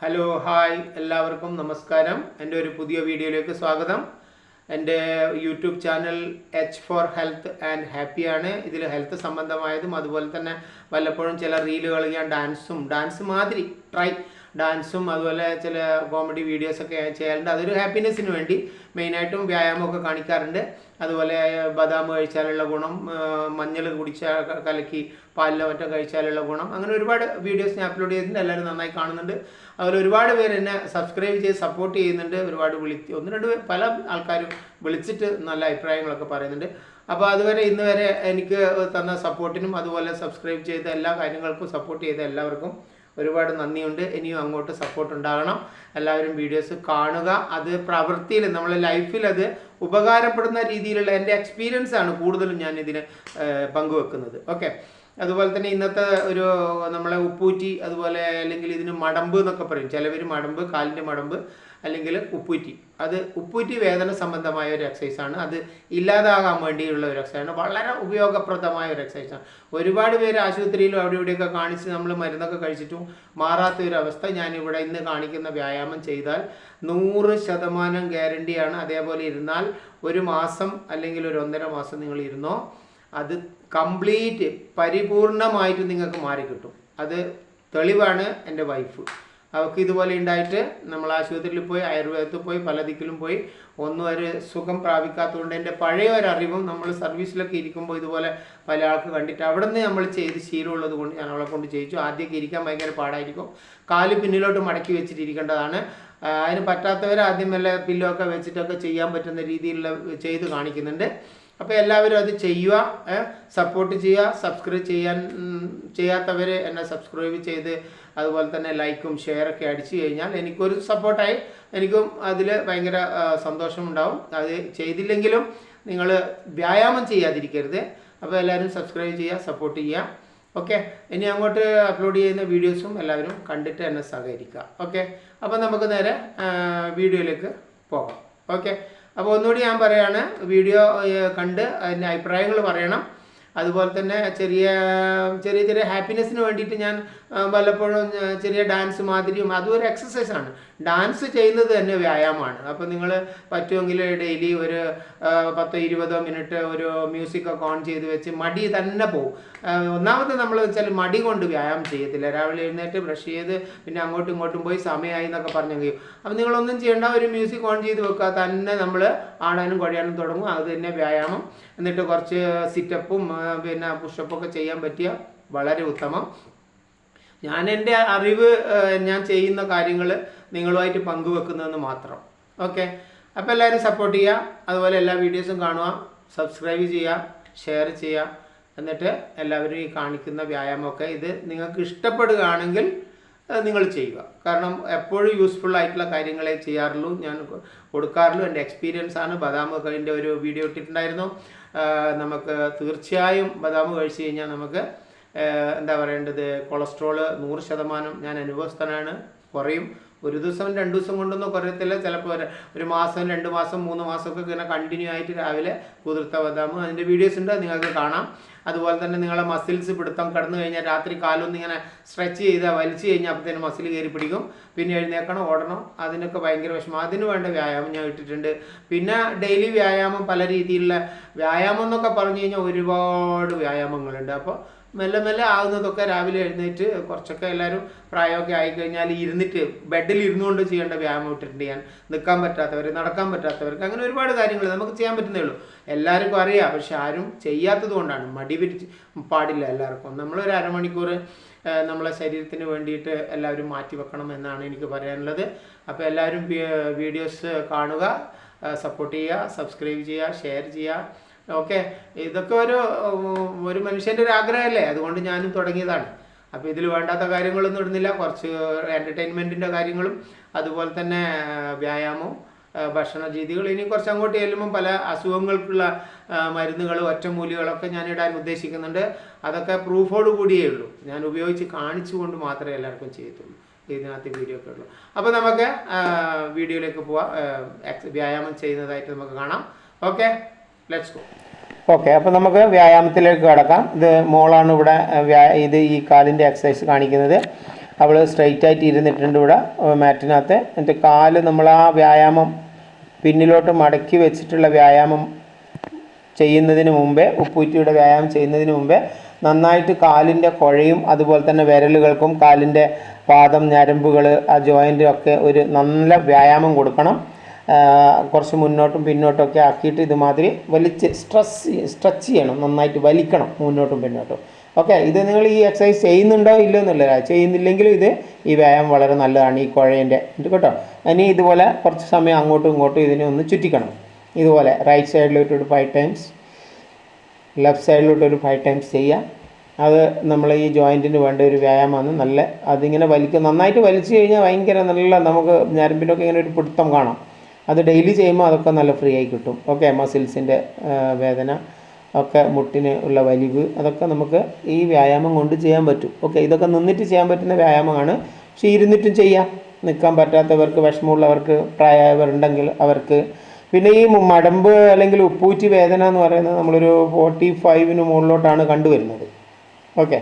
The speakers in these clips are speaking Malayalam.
ഹലോ ഹായ് എല്ലാവർക്കും നമസ്കാരം. എൻ്റെ ഒരു പുതിയ വീഡിയോയിലേക്ക് സ്വാഗതം. എൻ്റെ YouTube channel H for health and happy ആണ്. ഇതിൽ ഹെൽത്ത് സംബന്ധമായതും അതുപോലെ തന്നെ വല്ലപ്പോഴും ചില റീലുകൾ ഞാൻ ഡാൻസ് മാതിരി ഡാൻസും അതുപോലെ ചില കോമഡി വീഡിയോസൊക്കെ ഞാൻ ചെയ്യാറുണ്ട്. അതൊരു ഹാപ്പിനെസ്സിന് വേണ്ടി മെയിനായിട്ടും വ്യായാമമൊക്കെ കാണിക്കാറുണ്ട്. അതുപോലെ ബദാം കഴിച്ചാലുള്ള ഗുണം, മഞ്ഞൾ കലക്കി പാലിലോ മറ്റോ കഴിച്ചാലുള്ള ഗുണം, അങ്ങനെ ഒരുപാട് വീഡിയോസ് ഞാൻ അപ്ലോഡ് ചെയ്തിട്ടുണ്ട്. എല്ലാവരും നന്നായി കാണുന്നുണ്ട്. അതുപോലെ ഒരുപാട് പേര് എന്നെ സബ്സ്ക്രൈബ് ചെയ്ത് സപ്പോർട്ട് ചെയ്യുന്നുണ്ട്. ഒരുപാട് ഒന്ന് രണ്ട് പല ആൾക്കാരും വിളിച്ചിട്ട് നല്ല അഭിപ്രായങ്ങളൊക്കെ പറയുന്നുണ്ട്. അപ്പോൾ അതുവരെ ഇന്ന് വരെ എനിക്ക് തന്ന സപ്പോർട്ടിനും അതുപോലെ സബ്സ്ക്രൈബ് ചെയ്ത എല്ലാ കാര്യങ്ങൾക്കും സപ്പോർട്ട് ചെയ്ത എല്ലാവർക്കും ഒരുപാട് നന്ദിയുണ്ട്. ഇനിയും അങ്ങോട്ട് സപ്പോർട്ട് ഉണ്ടാകണം. എല്ലാവരും വീഡിയോസ് കാണുക. അത് പ്രവൃത്തിയിൽ നമ്മളെ ലൈഫിൽ അത് ഉപകാരപ്പെടുന്ന രീതിയിലുള്ള എൻ്റെ എക്സ്പീരിയൻസ് ആണ് കൂടുതലും ഞാൻ ഇതിന് പങ്കുവെക്കുന്നത്. ഓക്കെ. അതുപോലെ തന്നെ ഇന്നത്തെ ഒരു നമ്മളെ ഉപ്പൂറ്റി, അതുപോലെ അല്ലെങ്കിൽ ഇതിന് മടമ്പ് എന്നൊക്കെ പറയും. ചിലവർ മടമ്പ്, കാലിൻ്റെ മടമ്പ് അല്ലെങ്കിൽ ഉപ്പൂറ്റി. അത് ഉപ്പൂറ്റി വേദന സംബന്ധമായ ഒരു എക്സസൈസാണ്. അത് ഇല്ലാതാകാൻ വേണ്ടിയുള്ള ഒരു എക്സസൈസാണ്. വളരെ ഉപയോഗപ്രദമായ ഒരു എക്സസൈസാണ്. ഒരുപാട് പേര് ആശുപത്രിയിലും അവിടെ ഇവിടെയൊക്കെ കാണിച്ച് നമ്മൾ മരുന്നൊക്കെ കഴിച്ചിട്ടും മാറാത്ത ഒരു അവസ്ഥ. ഞാനിവിടെ ഇന്ന് കാണിക്കുന്ന വ്യായാമം ചെയ്താൽ 100% ഗ്യാരണ്ടിയാണ്. അതേപോലെ ഇരുന്നാൽ ഒരു മാസം അല്ലെങ്കിൽ ഒരു 1.5 മാസം നിങ്ങൾ ഇരുന്നോ, അത് കംപ്ലീറ്റ് പരിപൂർണമായിട്ട് നിങ്ങൾക്ക് മാറിക്കിട്ടും. അത് തെളിവാണ് എൻ്റെ വൈഫ്. അവർക്ക് ഇതുപോലെ ഉണ്ടായിട്ട് നമ്മൾ ആശുപത്രിയിൽ പോയി, ആയുർവേദത്തിൽ പോയി, പല ദിക്കിലും പോയി, ഒന്നും ഒരു സുഖം പ്രാപിക്കാത്തതുകൊണ്ട് എൻ്റെ പഴയ ഒരറിവും നമ്മൾ സർവീസിലൊക്കെ ഇരിക്കുമ്പോൾ ഇതുപോലെ പല ആൾക്ക് കണ്ടിട്ട് അവിടെ നിന്ന് നമ്മൾ ചെയ്ത് ശീലമുള്ളത് കൊണ്ട് ഞാൻ അവളെ കൊണ്ട് ചെയ്യിച്ചു. ആദ്യമൊക്കെ ഇരിക്കാൻ ഭയങ്കര പാടായിരിക്കും. കാല് പിന്നിലോട്ട് മടക്കി വെച്ചിട്ടിരിക്കേണ്ടതാണ്. അതിന് പറ്റാത്തവർ ആദ്യം വല്ല പില്ലൊക്കെ വെച്ചിട്ടൊക്കെ ചെയ്യാൻ പറ്റുന്ന രീതിയിലുള്ള ചെയ്ത് കാണിക്കുന്നുണ്ട്. അപ്പോൾ എല്ലാവരും അത് ചെയ്യുക, സപ്പോർട്ട് ചെയ്യുക. സബ്സ്ക്രൈബ് ചെയ്യാത്തവർ എന്നെ സബ്സ്ക്രൈബ് ചെയ്ത് അതുപോലെ തന്നെ ലൈക്കും ഷെയറൊക്കെ അടിച്ചു കഴിഞ്ഞാൽ എനിക്കൊരു സപ്പോർട്ടായി, എനിക്കും അതിൽ ഭയങ്കര സന്തോഷമുണ്ടാവും. അത് ചെയ്തില്ലെങ്കിലും നിങ്ങൾ വ്യായാമം ചെയ്യാതിരിക്കരുത്. അപ്പോൾ എല്ലാവരും സബ്സ്ക്രൈബ് ചെയ്യുക, സപ്പോർട്ട് ചെയ്യുക. ഓക്കെ. ഇനി അങ്ങോട്ട് അപ്ലോഡ് ചെയ്യുന്ന വീഡിയോസും എല്ലാവരും കണ്ടിട്ട് എന്നെ സഹകരിക്കുക. ഓക്കെ. അപ്പോൾ നമുക്ക് നേരെ വീഡിയോയിലേക്ക് പോകാം. ഓക്കെ. അപ്പോൾ ഒന്നുകൂടി ഞാൻ പറയാണ്, വീഡിയോ കണ്ട് അതിൻ്റെ അഭിപ്രായങ്ങൾ പറയണം. അതുപോലെ തന്നെ ചെറിയ ഹാപ്പിനെസ്സിന് വേണ്ടിയിട്ട് ഞാൻ വല്ലപ്പോഴും ചെറിയ ഡാൻസ് മാതിരിയും, അതും ഒരു എക്സസൈസാണ്. ഡാൻസ് ചെയ്യുന്നത് തന്നെ വ്യായാമമാണ്. അപ്പോൾ നിങ്ങൾ പറ്റുമെങ്കിൽ ഡെയിലി ഒരു 10-20 മിനിറ്റ് ഒരു മ്യൂസിക്കൊക്കെ ഓൺ ചെയ്ത് വെച്ച് മടി തന്നെ പോകും. ഒന്നാമത് നമ്മൾ വെച്ചാൽ മടി കൊണ്ട് വ്യായാമം ചെയ്യത്തില്ല. രാവിലെ എഴുന്നേറ്റ് ബ്രഷ് ചെയ്ത് പിന്നെ അങ്ങോട്ടും ഇങ്ങോട്ടും പോയി സമയമായി എന്നൊക്കെ പറഞ്ഞെങ്കിൽ കഴിയും. അപ്പോൾ നിങ്ങളൊന്നും ചെയ്യേണ്ട, ഒരു മ്യൂസിക് ഓൺ ചെയ്ത് വെക്കുക, തന്നെ നമ്മൾ ആടാനും കുഴയാനും തുടങ്ങും. അത് തന്നെ വ്യായാമം. എന്നിട്ട് കുറച്ച് സിറ്റപ്പും പിന്നെ പുഷപ്പൊക്കെ ചെയ്യാൻ പറ്റിയ വളരെ ഉത്തമം. ഞാൻ എൻ്റെ അറിവ്, ഞാൻ ചെയ്യുന്ന കാര്യങ്ങൾ നിങ്ങളുമായിട്ട് പങ്കുവെക്കുന്നതെന്ന് മാത്രം. ഓക്കെ. അപ്പോൾ എല്ലാവരും സപ്പോർട്ട് ചെയ്യുക. അതുപോലെ എല്ലാ വീഡിയോസും കാണുക, സബ്സ്ക്രൈബ് ചെയ്യുക, ഷെയർ ചെയ്യുക. എന്നിട്ട് എല്ലാവരും ഈ കാണിക്കുന്ന വ്യായാമമൊക്കെ ഇത് നിങ്ങൾക്ക് ഇഷ്ടപ്പെടുകയാണെങ്കിൽ നിങ്ങൾ ചെയ്യുക. കാരണം എപ്പോഴും യൂസ്ഫുൾ ആയിട്ടുള്ള കാര്യങ്ങളെ ചെയ്യാറുള്ളൂ, ഞാൻ കൊടുക്കാറുള്ളൂ. എൻ്റെ എക്സ്പീരിയൻസ് ആണ്. ബദാം കഴിൻ്റെ ഒരു വീഡിയോ ഇട്ടിട്ടുണ്ടായിരുന്നു. നമുക്ക് തീർച്ചയായും ബദാം കഴിച്ച് കഴിഞ്ഞാൽ നമുക്ക് എന്താ പറയേണ്ടത്, കൊളസ്ട്രോൾ 100% ഞാൻ അനുഭവസ്ഥനാണ്, കുറയും. ഒരു ദിവസം 2 ദിവസം കൊണ്ടൊന്നും കുറയത്തില്ല. ചിലപ്പോൾ ഒരു മാസം, 2 മാസം, 3 മാസമൊക്കെ ഇങ്ങനെ കണ്ടിന്യൂ ആയിട്ട് രാവിലെ കുതിർത്ത ബദാം, അതിൻ്റെ വീഡിയോസ് ഉണ്ട്, നിങ്ങൾക്ക് കാണാം. അതുപോലെ തന്നെ നിങ്ങളെ മസിൽസ് പിടുത്തം കടന്നു കഴിഞ്ഞാൽ രാത്രി കാലൊന്നും ഇങ്ങനെ സ്ട്രെച്ച് ചെയ്താൽ വലിച്ചു കഴിഞ്ഞാൽ അപ്പോഴത്തേനും മസിൽ കയറി പിടിക്കും. പിന്നെ എഴുന്നേക്കണം, ഓടണം. അതിനൊക്കെ ഭയങ്കര വിഷമം. അതിന് വേണ്ട വ്യായാമം ഞാൻ ഇട്ടിട്ടുണ്ട്. പിന്നെ ഡെയിലി വ്യായാമം, പല രീതിയിലുള്ള വ്യായാമം എന്നൊക്കെ പറഞ്ഞു കഴിഞ്ഞാൽ ഒരുപാട് വ്യായാമങ്ങളുണ്ട്. അപ്പോൾ മെല്ലെ മെല്ലെ ആകുന്നതൊക്കെ രാവിലെ എഴുന്നേറ്റ് കുറച്ചൊക്കെ എല്ലാവരും പ്രായമൊക്കെ ആയിക്കഴിഞ്ഞാൽ ഇരുന്നിട്ട് ബെഡിൽ ഇരുന്നുകൊണ്ട് ചെയ്യേണ്ട വ്യായാമം ഇട്ടിട്ടുണ്ട് ഞാൻ. നിൽക്കാൻ പറ്റാത്തവർ, നടക്കാൻ പറ്റാത്തവർക്ക്, അങ്ങനെ ഒരുപാട് കാര്യങ്ങൾ നമുക്ക് ചെയ്യാൻ പറ്റുന്നേ ഉള്ളൂ. എല്ലാവർക്കും അറിയാം, പക്ഷെ ആരും ചെയ്യാത്തത് കൊണ്ടാണ്. മടി പിടിച്ച് പാടില്ല എല്ലാവർക്കും. നമ്മളൊരു അരമണിക്കൂർ നമ്മളെ ശരീരത്തിന് വേണ്ടിയിട്ട് എല്ലാവരും മാറ്റി വെക്കണം എന്നാണ് എനിക്ക് പറയാനുള്ളത്. അപ്പോൾ എല്ലാവരും വീഡിയോസ് കാണുക, സപ്പോർട്ട് ചെയ്യുക, സബ്സ്ക്രൈബ് ചെയ്യുക, ഷെയർ ചെയ്യുക. ഓക്കെ. ഇതൊക്കെ ഒരു മനുഷ്യൻ്റെ ഒരു ആഗ്രഹമല്ലേ, അതുകൊണ്ട് ഞാനും തുടങ്ങിയതാണ്. അപ്പോൾ ഇതിൽ വേണ്ടാത്ത കാര്യങ്ങളൊന്നും ഇടുന്നില്ല. കുറച്ച് എൻ്റർടൈൻമെൻറ്റിൻ്റെ കാര്യങ്ങളും അതുപോലെ തന്നെ വ്യായാമവും ഭക്ഷണ രീതികൾ. ഇനി കുറച്ച് അങ്ങോട്ട് ചെല്ലുമ്പം പല അസുഖങ്ങൾക്കുള്ള മരുന്നുകൾ, ഒറ്റമൂലികളൊക്കെ ഞാൻ ഇടാൻ ഉദ്ദേശിക്കുന്നുണ്ട്. അതൊക്കെ പ്രൂഫോട് കൂടിയേ ഉള്ളൂ. ഞാൻ ഉപയോഗിച്ച് കാണിച്ചുകൊണ്ട് മാത്രമേ എല്ലാവർക്കും ചെയ്യത്തുള്ളൂ. ഇതിനകത്ത് വീഡിയോ ഒക്കെ ഉള്ളൂ. അപ്പോൾ നമുക്ക് വീഡിയോയിലേക്ക് പോവാം. വ്യായാമം ചെയ്യുന്നതായിട്ട് നമുക്ക് കാണാം. Okay, let's go. ഓക്കെ. അപ്പോൾ നമുക്ക് വ്യായാമത്തിലേക്ക് കടക്കാം. ഇത് മോളാണ് ഇവിടെ ഈ കാലിൻ്റെ എക്സസൈസ് കാണിക്കുന്നത്. അവൾ സ്ട്രെയിറ്റ് ആയിട്ട് ഇരുന്നിട്ടുണ്ട് ഇവിടെ മാറ്റിനകത്ത്. എന്നിട്ട് കാല് നമ്മൾ ആ വ്യായാമം പിന്നിലോട്ട് മടക്കി വെച്ചിട്ടുള്ള വ്യായാമം ചെയ്യുന്നതിന് മുമ്പേ, ഉപ്പൂറ്റിയുടെ വ്യായാമം ചെയ്യുന്നതിന് മുമ്പേ നന്നായിട്ട് കാലിൻ്റെ കുഴയും അതുപോലെ തന്നെ വിരലുകൾക്കും കാലിൻ്റെ പാദം, ഞരമ്പുകൾ, ആ ജോയിൻ്റൊക്കെ ഒരു നല്ല വ്യായാമം കൊടുക്കണം. കുറച്ച് മുന്നോട്ടും പിന്നോട്ടൊക്കെ ആക്കിയിട്ട് ഇതുമാതിരി വലിച്ച് സ്ട്രെച്ച് ചെയ്യണം, നന്നായിട്ട് വലിക്കണം മുന്നോട്ടും പിന്നോട്ടും. ഓക്കെ, ഇത് നിങ്ങൾ ഈ എക്സസൈസ് ചെയ്യുന്നുണ്ടോ ഇല്ലയോ എന്നുള്ളതാ. ചെയ്യുന്നില്ലെങ്കിലും ഈ വ്യായാമം വളരെ നല്ലതാണ് ഈ കുഴേൻ്റെ കേട്ടോ. ഇനി ഇതുപോലെ കുറച്ച് സമയം അങ്ങോട്ടും ഇങ്ങോട്ടും ഇതിനെ ഒന്ന് ചുറ്റിക്കണം. ഇതുപോലെ റൈറ്റ് സൈഡിലോട്ടൊരു 5 ടൈംസ്, ലെഫ്റ്റ് സൈഡിലോട്ടൊരു 5 ടൈംസ് ചെയ്യുക. അത് നമ്മൾ ഈ ജോയിൻറ്റിന് വേണ്ട ഒരു വ്യായാമമാണ്. നല്ല അതിങ്ങനെ നന്നായിട്ട് വലിച്ചു കഴിഞ്ഞാൽ ഭയങ്കര നല്ല നമുക്ക് ഞരമ്പിനൊക്കെ ഇങ്ങനെ ഒരു പിടുത്തം കാണാം. അത് ഡെയിലി ചെയ്യുമ്പോൾ അതൊക്കെ നല്ല ഫ്രീ ആയി കിട്ടും. ഓക്കെ, മസിൽസിൻ്റെ വേദന ഒക്കെ, മുട്ടിന് ഉള്ള വലിവ്, അതൊക്കെ നമുക്ക് ഈ വ്യായാമം കൊണ്ട് ചെയ്യാൻ പറ്റും. ഓക്കെ, ഇതൊക്കെ നിന്നിട്ട് ചെയ്യാൻ പറ്റുന്ന വ്യായാമമാണ്. പക്ഷേ ഇരുന്നിട്ടും ചെയ്യാം. നിൽക്കാൻ പറ്റാത്തവർക്ക്, വിഷമമുള്ളവർക്ക്, പ്രായമായവരുണ്ടെങ്കിൽ അവർക്ക്. പിന്നെ ഈ മടമ്പ് അല്ലെങ്കിൽ ഉപ്പൂറ്റി വേദന എന്ന് പറയുന്നത് നമ്മളൊരു 45 മുകളിലോട്ടാണ് കണ്ടുവരുന്നത്. ഓക്കെ,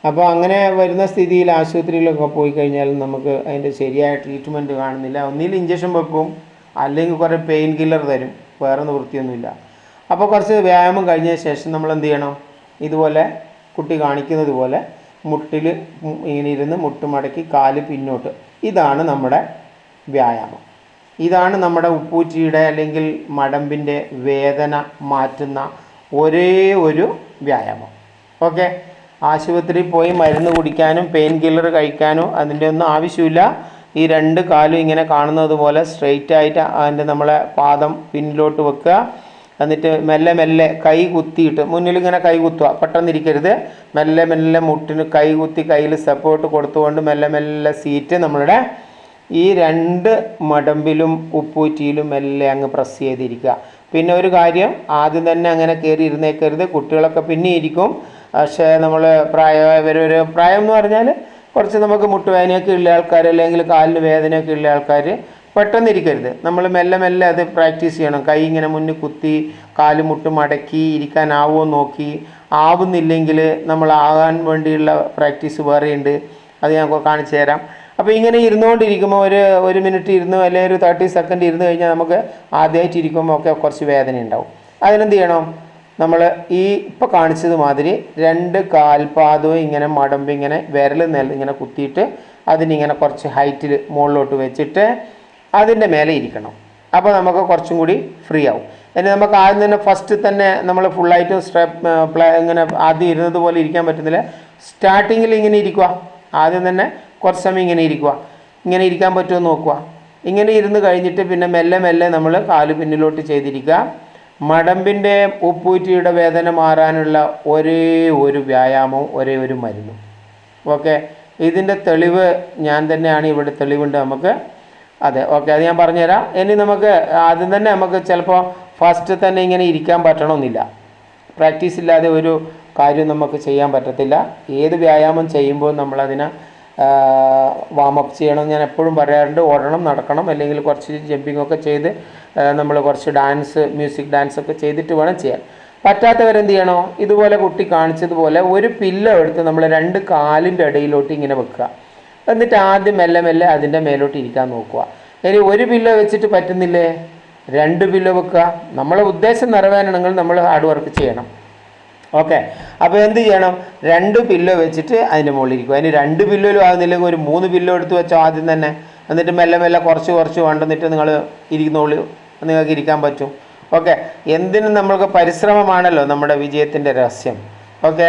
അപ്പോൾ അങ്ങനെ വരുന്ന സ്ഥിതിയിൽ ആശുപത്രിയിലൊക്കെ പോയി കഴിഞ്ഞാൽ നമുക്ക് അതിൻ്റെ ശരിയായ ട്രീറ്റ്മെൻറ്റ് കാണുന്നില്ല. ഒന്നിൽ ഇഞ്ചക്ഷൻ വെക്കും, അല്ലെങ്കിൽ കുറേ പെയിൻ കില്ലർ തരും, വേറെ നിവൃത്തിയൊന്നുമില്ല. അപ്പോൾ കുറച്ച് വ്യായാമം കഴിഞ്ഞ ശേഷം നമ്മൾ എന്ത് ചെയ്യണം? ഇതുപോലെ കുട്ടി കാണിക്കുന്നത് പോലെ മുട്ടിൽ ഇങ്ങനെ ഇരുന്ന് മുട്ട് മടക്കി കാല് പിന്നോട്ട്. ഇതാണ് നമ്മുടെ വ്യായാമം. ഇതാണ് നമ്മുടെ ഉപ്പൂറ്റിയുടെ അല്ലെങ്കിൽ മടമ്പിൻ്റെ വേദന മാറ്റുന്ന ഒരേ ഒരു വ്യായാമം. ഓക്കെ, ആശുപത്രിയിൽ പോയി മരുന്ന് കുടിക്കാനും പെയിൻ കില്ലർ കഴിക്കാനും അതിൻ്റെ ഒന്നും ആവശ്യമില്ല. ഈ 2 കാലും ഇങ്ങനെ കാണുന്നത് പോലെ സ്ട്രെയിറ്റ് ആയിട്ട് അതിൻ്റെ നമ്മളെ പാദം പിന്നിലോട്ട് വെക്കുക. എന്നിട്ട് മെല്ലെ മെല്ലെ കൈ കുത്തിയിട്ട് മുന്നിൽ ഇങ്ങനെ കൈ കുത്തുക, പെട്ടെന്നിരിക്കരുത്. മെല്ലെ മെല്ലെ മുട്ടിന് കൈ കുത്തി കയ്യിൽ സപ്പോർട്ട് കൊടുത്തുകൊണ്ട് മെല്ലെ മെല്ലെ സീറ്റ് നമ്മളുടെ ഈ 2 മടമ്പിലും ഉപ്പൂറ്റിയിലും മെല്ലെ അങ്ങ് പ്രസ് ചെയ്തിരിക്കുക. പിന്നെ ഒരു കാര്യം, ആദ്യം തന്നെ അങ്ങനെ കയറി ഇരുന്നേക്കരുത്. കുട്ടികളൊക്കെ പിന്നെ ഇരിക്കും. പക്ഷേ നമ്മൾ പ്രായമായവരൊരു പ്രായം എന്ന് പറഞ്ഞാൽ കുറച്ച് നമുക്ക് മുട്ടുവേദനയൊക്കെ ഉള്ള ആൾക്കാർ അല്ലെങ്കിൽ കാലിന് വേദനയൊക്കെ ഉള്ള ആൾക്കാർ പെട്ടെന്ന് ഇരിക്കരുത്. നമ്മൾ മെല്ലെ മെല്ലെ അത് പ്രാക്ടീസ് ചെയ്യണം. കൈ ഇങ്ങനെ മുന്നിൽ കുത്തി കാല് മുട്ട് മടക്കി ഇരിക്കാനാവുമോ നോക്കി. ആവുന്നില്ലെങ്കിൽ നമ്മൾ ആകാൻ വേണ്ടിയുള്ള പ്രാക്ടീസ് വേറെയുണ്ട്, അത് ഞാൻ കാണിച്ചു തരാം. അപ്പോൾ ഇങ്ങനെ ഇരുന്നുകൊണ്ടിരിക്കുമ്പോൾ ഒരു മിനിറ്റ് ഇരുന്ന് അല്ലെങ്കിൽ ഒരു 30 സെക്കൻഡ് ഇരുന്ന് കഴിഞ്ഞാൽ നമുക്ക് ആദ്യമായിട്ട് ഇരിക്കുമ്പോൾ ഒക്കെ കുറച്ച് വേദന ഉണ്ടാവും. അതിനെന്ത് ചെയ്യണം? നമ്മൾ ഈ ഇപ്പോൾ കാണിച്ചത് മാതിരി 2 കാൽപാദവും ഇങ്ങനെ മടമ്പ് ഇങ്ങനെ വിരൽ ഇങ്ങനെ കുത്തിയിട്ട് അതിനിങ്ങനെ കുറച്ച് ഹൈറ്റിൽ മുകളിലോട്ട് വെച്ചിട്ട് അതിൻ്റെ മേലെ ഇരിക്കണം. അപ്പോൾ നമുക്ക് കുറച്ചും കൂടി ഫ്രീ ആവും. ഇനി നമുക്ക് ആദ്യം തന്നെ ഫസ്റ്റ് തന്നെ നമ്മൾ ഫുള്ളായിട്ടും ഇങ്ങനെ ആദ്യം ഇരുന്നത് പോലെ ഇരിക്കാൻ പറ്റുന്നില്ല. സ്റ്റാർട്ടിങ്ങിൽ ഇങ്ങനെ ഇരിക്കുക. ആദ്യം തന്നെ കുറച്ച് സമയം ഇങ്ങനെ ഇരിക്കുക. ഇങ്ങനെ ഇരിക്കാൻ പറ്റുമോ നോക്കുക. ഇങ്ങനെ ഇരുന്ന് കഴിഞ്ഞിട്ട് പിന്നെ മെല്ലെ മെല്ലെ നമ്മൾ കാല് പിന്നിലോട്ട് ചെയ്തിരിക്കുക. മടമ്പിൻ്റെ ഉപ്പൂറ്റിയുടെ വേദന മാറാനുള്ള ഒരേ ഒരു വ്യായാമവും ഒരേ ഒരു മരുന്നും. ഓക്കെ, ഇതിൻ്റെ തെളിവ് ഞാൻ തന്നെയാണ്. ഇവിടെ തെളിവുണ്ട് നമുക്ക്. അതെ, ഓക്കെ, അത് ഞാൻ പറഞ്ഞുതരാം. ഇനി നമുക്ക് ആദ്യം തന്നെ നമുക്ക് ചിലപ്പോൾ ഫസ്റ്റ് തന്നെ ഇങ്ങനെ ഇരിക്കാൻ പറ്റണമെന്നില്ല. പ്രാക്ടീസ് ഇല്ലാതെ ഒരു കാര്യം നമുക്ക് ചെയ്യാൻ പറ്റത്തില്ല. ഏത് വ്യായാമം ചെയ്യുമ്പോൾ നമ്മളതിനെ വാമപ്പ് ചെയ്യണം. ഞാൻ എപ്പോഴും പറയാറുണ്ട്, ഓടണം, നടക്കണം, അല്ലെങ്കിൽ കുറച്ച് ജമ്പിങ്ങൊക്കെ ചെയ്ത് നമ്മൾ കുറച്ച് മ്യൂസിക് ഡാൻസ് ഒക്കെ ചെയ്തിട്ട് വേണം ചെയ്യാൻ. പറ്റാത്തവരെന്ത് ചെയ്യണോ? ഇതുപോലെ കുട്ടി കാണിച്ചതുപോലെ ഒരു പില്ലോ എടുത്ത് നമ്മൾ 2 കാലിൻ്റെ ഇടയിലോട്ട് ഇങ്ങനെ വെക്കുക. എന്നിട്ട് ആദ്യം മെല്ലെ മെല്ലെ അതിൻ്റെ മേലോട്ട് ഇരിക്കാൻ നോക്കുക. ഇനി ഒരു പില്ലോ വെച്ചിട്ട് പറ്റുന്നില്ലേ, 2 പില്ലോ വെക്കുക. നമ്മളെ ഉദ്ദേശം നിറവേറണമെങ്കിൽ നമ്മൾ ഹാർഡ് വർക്ക് ചെയ്യണം. ഓക്കെ, അപ്പോൾ എന്ത് ചെയ്യണം? 2 പില്ലോ വെച്ചിട്ട് അതിൻ്റെ മുകളിൽ ഇരിക്കുക. അതിന് 2 പില്ലോയിലും ആകുന്നില്ലെങ്കിൽ ഒരു 3 പില്ലോ എടുത്ത് വെച്ചോ ആദ്യം തന്നെ. എന്നിട്ട് മെല്ലെ മെല്ലെ കുറച്ച് കൊണ്ടുവന്നിട്ട് നിങ്ങൾ ഇരിക്കുന്നോളൂ, നിങ്ങൾക്ക് ഇരിക്കാൻ പറ്റും. ഓക്കെ, എന്തിനും നമ്മൾക്ക് പരിശ്രമമാണല്ലോ നമ്മുടെ വിജയത്തിൻ്റെ രഹസ്യം. ഓക്കെ,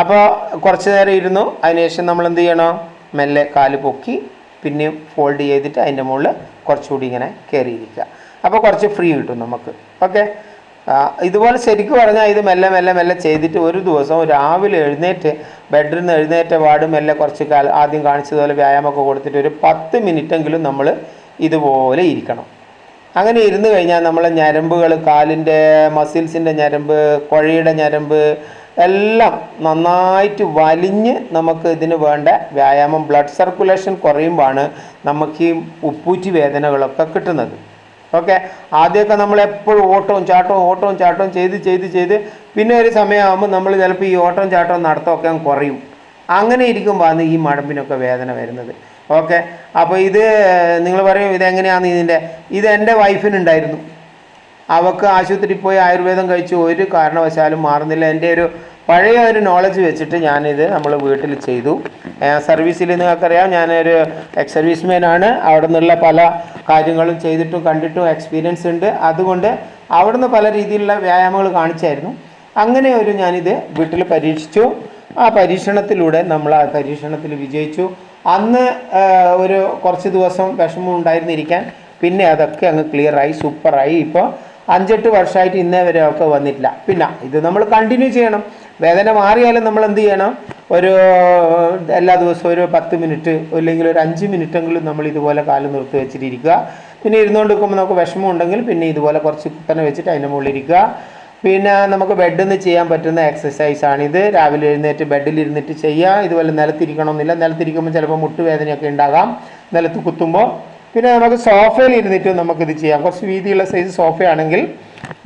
അപ്പോൾ കുറച്ച് നേരം ഇരുന്നു. അതിനുശേഷം നമ്മൾ എന്ത് ചെയ്യണം? മെല്ലെ കാല് പൊക്കി പിന്നെയും ഫോൾഡ് ചെയ്തിട്ട് അതിൻ്റെ മുകളിൽ കുറച്ചുകൂടി ഇങ്ങനെ കയറിയിരിക്കുക. അപ്പോൾ കുറച്ച് ഫ്രീ കിട്ടും നമുക്ക്. ഓക്കെ, ഇതുപോലെ ശരിക്കും പറഞ്ഞാൽ ഇത് മെല്ലെ മെല്ലെ മെല്ലെ ചെയ്തിട്ട് ഒരു ദിവസം രാവിലെ ബെഡിൽ നിന്ന് എഴുന്നേറ്റ പാട് മെല്ലെ കുറച്ച് ആദ്യം കാണിച്ചതുപോലെ വ്യായാമമൊക്കെ കൊടുത്തിട്ട് ഒരു 10 മിനിറ്റെങ്കിലും നമ്മൾ ഇതുപോലെ ഇരിക്കണം. അങ്ങനെ ഇരുന്ന് കഴിഞ്ഞാൽ നമ്മളെ ഞരമ്പുകൾ, കാലിൻ്റെ മസിൽസിൻ്റെ ഞരമ്പ്, കുഴയുടെ ഞരമ്പ് എല്ലാം നന്നായിട്ട് വലിഞ്ഞ് നമുക്ക് ഇതിന് വേണ്ട വ്യായാമം, ബ്ലഡ് സർക്കുലേഷൻ കുറയുമ്പോഴാണ് നമുക്ക് ഈ ഉപ്പൂറ്റി വേദനകളൊക്കെ കിട്ടുന്നത്. ഓക്കെ, ആദ്യമൊക്കെ നമ്മളെപ്പോഴും ഓട്ടവും ചാട്ടവും ചെയ്ത് പിന്നെ ഒരു സമയമാകുമ്പോൾ നമ്മൾ ചിലപ്പോൾ ഈ ഓട്ടവും ചാട്ടവും നടത്തമൊക്കെ കുറയും. അങ്ങനെ ഇരിക്കുമ്പോൾ ആണ് ഈ മടമ്പിനൊക്കെ വേദന വരുന്നത്. ഓക്കെ, അപ്പോൾ ഇത് നിങ്ങൾ പറയും ഇതെങ്ങനെയാണ് ഇത് എൻ്റെ വൈഫിനുണ്ടായിരുന്നു. അവൾക്ക് ആശുപത്രിയിൽ പോയി ആയുർവേദം കഴിച്ച് ഒരു കാരണവശാലും മാറുന്നില്ല. എൻ്റെ ഒരു പഴയ ഒരു നോളജ് വെച്ചിട്ട് ഞാനിത് നമ്മൾ വീട്ടിൽ ചെയ്തു. സർവീസിൽ നിങ്ങൾക്കറിയാം ഞാനൊരു എക്സ് സർവീസ്മാനാണ്. അവിടെ നിന്നുള്ള പല കാര്യങ്ങളും ചെയ്തിട്ടും കണ്ടിട്ടും എക്സ്പീരിയൻസ് ഉണ്ട്. അതുകൊണ്ട് അവിടെ നിന്ന് പല രീതിയിലുള്ള വ്യായാമങ്ങൾ കാണിച്ചായിരുന്നു. അങ്ങനെ ഞാനിത് വീട്ടിൽ പരീക്ഷിച്ചു. ആ പരീക്ഷണത്തിലൂടെ നമ്മൾ ആ പരീക്ഷണത്തിൽ വിജയിച്ചു. അന്ന് ഒരു കുറച്ച് ദിവസം വിഷമം ഉണ്ടായിരുന്നിരിക്കാൻ, പിന്നെ അതൊക്കെ അങ്ങ് ക്ലിയറായി, സൂപ്പറായി. ഇപ്പോൾ 5-8 വർഷമായിട്ട് ഇന്നേ വരെ ഒക്കെ വന്നിട്ടില്ല. പിന്നെ ഇത് നമ്മൾ കണ്ടിന്യൂ ചെയ്യണം. വേദന മാറിയാലും നമ്മൾ എന്ത് ചെയ്യണം, എല്ലാ ദിവസവും ഒരു 10 മിനിറ്റ് അല്ലെങ്കിൽ ഒരു 5 മിനിറ്റെങ്കിലും നമ്മൾ ഇതുപോലെ കാല് നിർത്തി വെച്ചിട്ടിരിക്കുക. പിന്നെ ഇരുന്നുകൊണ്ട് നിൽക്കുമ്പോൾ നമുക്ക് വിഷമം ഉണ്ടെങ്കിൽ പിന്നെ ഇതുപോലെ കുറച്ച് കുത്തനെ വെച്ചിട്ട് അതിൻ്റെ മുകളിൽ ഇരിക്കുക. പിന്നെ നമുക്ക് ബെഡിൽ നിന്ന് ചെയ്യാൻ പറ്റുന്ന എക്സസൈസാണിത്. രാവിലെ എഴുന്നേറ്റ് ബെഡിലിരുന്നിട്ട് ചെയ്യുക. ഇതുപോലെ നിലത്തിരിക്കണമെന്നില്ല. നിലത്തിരിക്കുമ്പോൾ ചിലപ്പോൾ മുട്ടുവേദനയൊക്കെ ഉണ്ടാകാം നിലത്ത് കുത്തുമ്പോൾ. പിന്നെ നമുക്ക് സോഫയിൽ ഇരുന്നിട്ടും നമുക്കിത് ചെയ്യാം. കുറച്ച് വീതിയുള്ള സൈസ് സോഫയാണെങ്കിൽ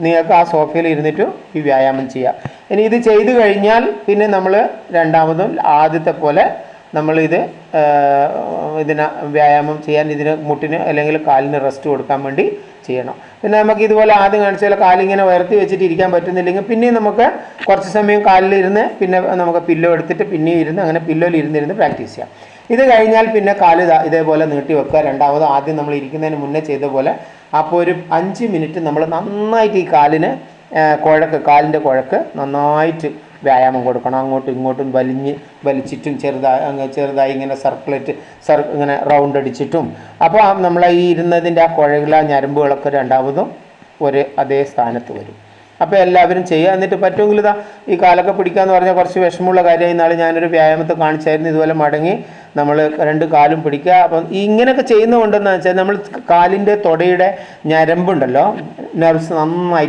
നിങ്ങൾക്ക് ആ സോഫയിൽ ഇരുന്നിട്ടും ഈ വ്യായാമം ചെയ്യാം. ഇനി ഇത് ചെയ്തു കഴിഞ്ഞാൽ പിന്നെ നമ്മൾ രണ്ടാമതും ആദ്യത്തെ പോലെ നമ്മളിത് വ്യായാമം ചെയ്യാൻ മുട്ടിന് അല്ലെങ്കിൽ കാലിന് റെസ്റ്റ് കൊടുക്കാൻ വേണ്ടി ചെയ്യണം. പിന്നെ നമുക്ക് ഇതുപോലെ ആദ്യം കാണിച്ചാൽ കാലിങ്ങനെ ഉയർത്തി വെച്ചിട്ട് ഇരിക്കാൻ പറ്റുന്നില്ലെങ്കിൽ പിന്നെയും നമുക്ക് കുറച്ച് സമയം കാലിലിരുന്ന് പിന്നെ നമുക്ക് പില്ലോ എടുത്തിട്ട് പിന്നെയും ഇരുന്ന് അങ്ങനെ പില്ലോയിൽ ഇരുന്നിരുന്ന് പ്രാക്ടീസ് ചെയ്യാം. ഇത് കഴിഞ്ഞാൽ പിന്നെ കാല് ഇതേപോലെ നീട്ടി വെക്കുക. രണ്ടാമത് ആദ്യം നമ്മൾ ഇരിക്കുന്നതിന് മുന്നേ ചെയ്ത പോലെ. അപ്പോൾ ഒരു 5 മിനിറ്റ് നമ്മൾ നന്നായിട്ട് ഈ കാലിൻ്റെ കുഴക്ക് നന്നായിട്ട് വ്യായാമം കൊടുക്കണം. അങ്ങോട്ടും ഇങ്ങോട്ടും വലിച്ചിട്ടും ചെറുതായി ഇങ്ങനെ ഇങ്ങനെ റൗണ്ട് അടിച്ചിട്ടും. അപ്പോൾ നമ്മളെ ഈ ഇരുന്നതിൻ്റെ ആ കുഴകില ഞരമ്പുകളൊക്കെ രണ്ടാമതും അതേ സ്ഥാനത്ത് വരും. അപ്പോൾ എല്ലാവരും ചെയ്യുക. എന്നിട്ട് പറ്റുമെങ്കിൽ ഈ കാലൊക്കെ പിടിക്കാമെന്ന് പറഞ്ഞാൽ കുറച്ച് വിഷമമുള്ള കാര്യമായി. നാളെ ഞാനൊരു വ്യായാമത്തെ കാണിച്ചായിരുന്നു. ഇതുപോലെ മടങ്ങി നമ്മൾ 2 കാലും പിടിക്കുക. അപ്പം ഇങ്ങനെയൊക്കെ ചെയ്യുന്നതുകൊണ്ടെന്ന് വെച്ചാൽ നമ്മൾ കാലിൻ്റെ തൊടയുടെ ഞരമ്പുണ്ടല്ലോ, നെർവ്സ് നന്നായിട്ട്